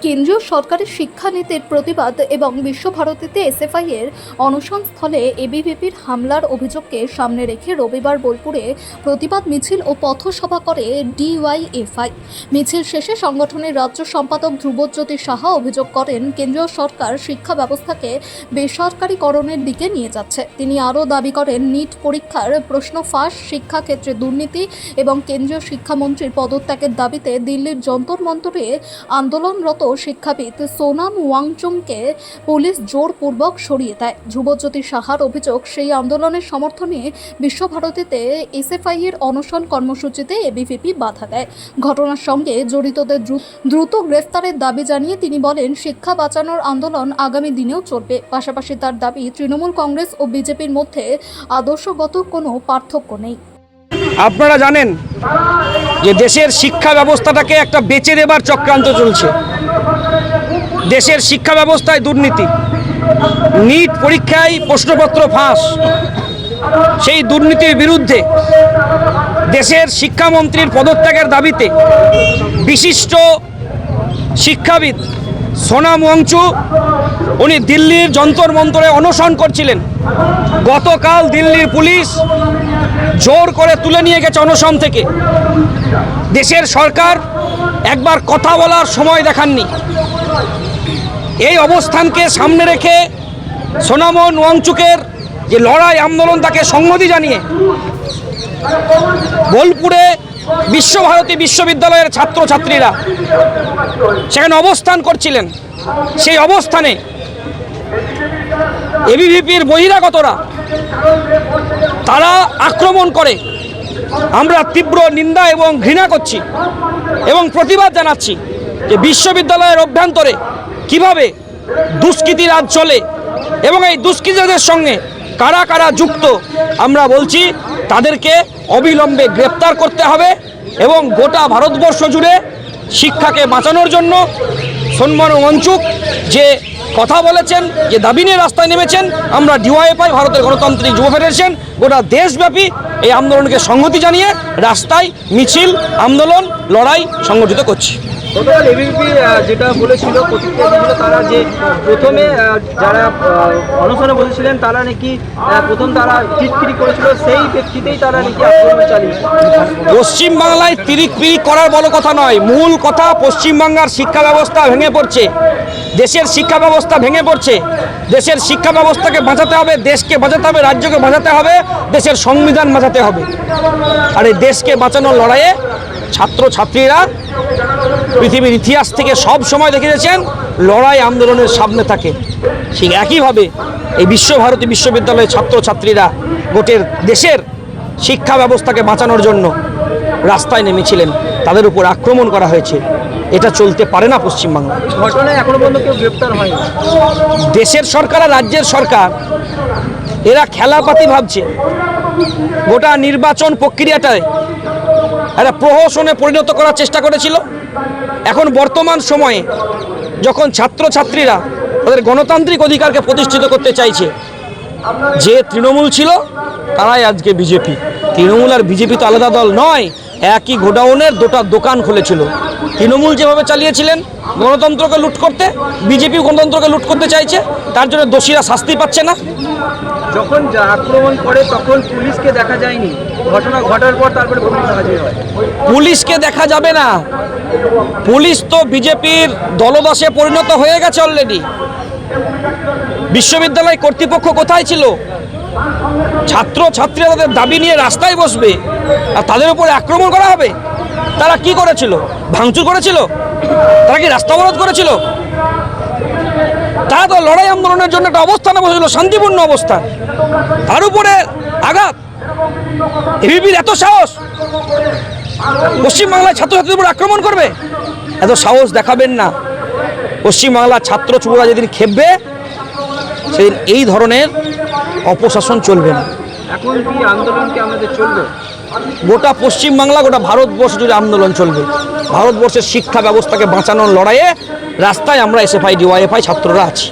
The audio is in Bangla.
কেন্দ্রীয় সরকারের শিক্ষানীতির প্রতিবাদ এবং বিশ্বভারতীতে এসএফআই এর অনশন স্থলে এবিভিপির হামলার অভিযোগকে সামনে রেখে রবিবার বোলপুরে প্রতিবাদ মিছিল ও পথসভা করে ডিওয়াইএফআই। মিছিল শেষে সংগঠনের রাজ্য সম্পাদক ধ্রুবজ্যোতি সাহা অভিযোগ করেন কেন্দ্রীয় সরকার শিক্ষা ব্যবস্থাকে বেসরকারীকরণের দিকে নিয়ে যাচ্ছে। তিনি আরও দাবি করেন নিট পরীক্ষার প্রশ্ন ফাঁস, শিক্ষাক্ষেত্রে দুর্নীতি এবং কেন্দ্রীয় শিক্ষামন্ত্রীর পদত্যাগের দাবিতে দিল্লির যন্তর মন্তরে আন্দোলনরত শিক্ষাবিদ সোনাম ওয়াংচুংকে পুলিশ জোরপূর্বক সরিয়ে দেয়। ধ্রুবজ্যোতি সাহার অভিযোগ, সেই আন্দোলনের সমর্থনে বিশ্বভারতীতে এসএফআই এর অনশন কর্মসূচিতে এবিভিপি বাধা দেয়। ঘটনার সঙ্গে জড়িতদের দ্রুত গ্রেফতারের দাবি জানিয়ে তিনি বলেন, শিক্ষা বাঁচানোর আন্দোলন আগামী দিনেও চলবে। পাশাপাশি তার দাবি, তৃণমূল কংগ্রেস ও বিজেপির মধ্যে আদর্শগত কোনো পার্থক্য নেই। আপনারা জানেন যে দেশের শিক্ষা ব্যবস্থাটাকে একটা বেচে দেবার চক্রান্ত চলছে। দেশের শিক্ষা ব্যবস্থায় দুর্নীতি, নিট পরীক্ষায় প্রশ্নপত্র ফাঁস, সেই দুর্নীতির বিরুদ্ধে দেশের শিক্ষামন্ত্রীর পদত্যাগের দাবিতে বিশিষ্ট শিক্ষাবিদ সোনাম ওয়াংচুক উনি দিল্লির যন্তর মন্তরে অনশন করছিলেন। গতকাল দিল্লির পুলিশ জোর করে তুলে নিয়ে গেছে অনশন থেকে। দেশের সরকার একবার কথা বলার সময় দেখাননি। এই অবস্থানকে সামনে রেখে সোনাম ওয়াংচুকের যে লড়াই আন্দোলন, তাকে সংহতি জানিয়ে বোলপুরে বিশ্বভারতী বিশ্ববিদ্যালয়ের ছাত্রছাত্রীরা সেখানে অবস্থান করছিলেন। সেই অবস্থানে এবিভিপির বহিরাগতরা তারা আক্রমণ করে। আমরা তীব্র নিন্দা এবং ঘৃণা করছি এবং প্রতিবাদ জানাচ্ছি যে বিশ্ববিদ্যালয়ের অভ্যন্তরে কিভাবে দুষ্কৃতি রাজ চলে এবং এই দুষ্কৃতীদের সঙ্গে কারা কারা যুক্ত, আমরা বলছি তাদেরকে অবিলম্বে গ্রেপ্তার করতে হবে এবং গোটা ভারতবর্ষ জুড়ে শিক্ষাকে বাঁচানোর জন্য সোনাম ওয়াংচুক যে কথা বলেছেন, যে দাবি নিয়ে রাস্তায় নেমেছেন, আমরা ডিওয়াইএফআই ভারতের গণতান্ত্রিক যুব ফেডারেশন গোটা দেশব্যাপী এই আন্দোলনকে সংহতি জানিয়ে রাস্তায় মিছিল, আন্দোলন, লড়াই সংগঠিত করছি। গতকাল এবিভিপি যেটা বলেছিল, প্রতিক্রিয়া দিয়েছিল তারা, যে প্রথমে যারা অনশনে বসেছিলেন তারা নাকি প্রথম তারা টিটকিরি করেছিল, সেই ব্যক্তিতেই তারা নাকি আক্রমণ চালিয়েছে। পশ্চিমবাংলায় তিরিক করার বড় কথা নয়, মূল কথা পশ্চিমবাংলার শিক্ষা ব্যবস্থা ভেঙে পড়ছে, দেশের শিক্ষা ব্যবস্থা ভেঙে পড়ছে। দেশের শিক্ষা ব্যবস্থাকে বাঁচাতে হবে, দেশকে বাঁচাতে হবে, রাজ্যকে বাঁচাতে হবে, দেশের সংবিধান বাঁচাতে হবে। আর এই দেশকে বাঁচানোর লড়াইয়ে ছাত্রছাত্রীরা পৃথিবীর ইতিহাস থেকে সব সময় দেখে গেছেন লড়াই আন্দোলনের সামনে থাকে। ঠিক একইভাবে এই বিশ্বভারতী বিশ্ববিদ্যালয়ের ছাত্রছাত্রীরা গোটের দেশের শিক্ষা ব্যবস্থাকে বাঁচানোর জন্য রাস্তায় নেমেছিলেন, তাদের উপর আক্রমণ করা হয়েছে। এটা চলতে পারে না পশ্চিমবাংলা। ঘটনায় এখনো পর্যন্ত কেউ গ্রেপ্তার হয়নি। দেশের সরকার আর রাজ্যের সরকার এরা খেলাপাতি ভাবছে। গোটা নির্বাচন প্রক্রিয়াটায় এরা প্রহসনে পরিণত করার চেষ্টা করেছিল। এখন বর্তমান সময়ে যখন ছাত্রছাত্রীরা তাদের গণতান্ত্রিক অধিকারকে প্রতিষ্ঠিত করতে চাইছে, যে তৃণমূল ছিল তারাই আজকে বিজেপি। তৃণমূল আর বিজেপি তো আলাদা দল নয়, একই গোডাউনের দুটো দোকান খুলেছিল। তৃণমূল যেভাবে চালিয়েছিলেন গণতন্ত্রকে লুট করতে, বিজেপি গণতন্ত্রকে লুট করতে চাইছে, তার জন্য দোষীরা শাস্তি পাচ্ছে না। যখন আক্রমণ করে তখন পুলিশকে দেখা যায়নি, ঘটনা ঘটার পর তারপরে পুলিশ হাজির হয়। পুলিশকে দেখা যাবে না, পুলিশ তো বিজেপির দলদাসে পরিণত হয়ে গেছে অলরেডি। বিশ্ববিদ্যালয় কর্তৃপক্ষ কোথায় ছিল? ছাত্রছাত্রীরা তাদের দাবি নিয়ে রাস্তায় বসবে আর তাদের উপরে আক্রমণ করা হবে? তারা কি করেছিল? ভাঙচুর করেছিল? তারা কি রাস্তা অবরোধ করেছিল? তারা তো লড়াই আন্দোলনের জন্য একটা অবস্থানে বসেছিল, শান্তিপূর্ণ অবস্থান, তার উপরে আঘাত। এবিভিপির এত সাহস পশ্চিমবাংলার ছাত্রছাত্রীদের উপর আক্রমণ করবে? এত সাহস দেখাবেন না। পশ্চিমবাংলার ছাত্র যুবরা যেদিন খেপবে সেদিন এই ধরনের অপশাসন চলবে না। এখন কি আন্দোলন কি আমাদের চলবে? গোটা পশ্চিমবাংলা, গোটা ভারতবর্ষ জুড়ে আন্দোলন চলবে। ভারতবর্ষের শিক্ষা ব্যবস্থাকে বাঁচানোর লড়াইয়ে রাস্তায় আমরা এসএফআই ডিওয়াইএফআই ছাত্ররা আছি।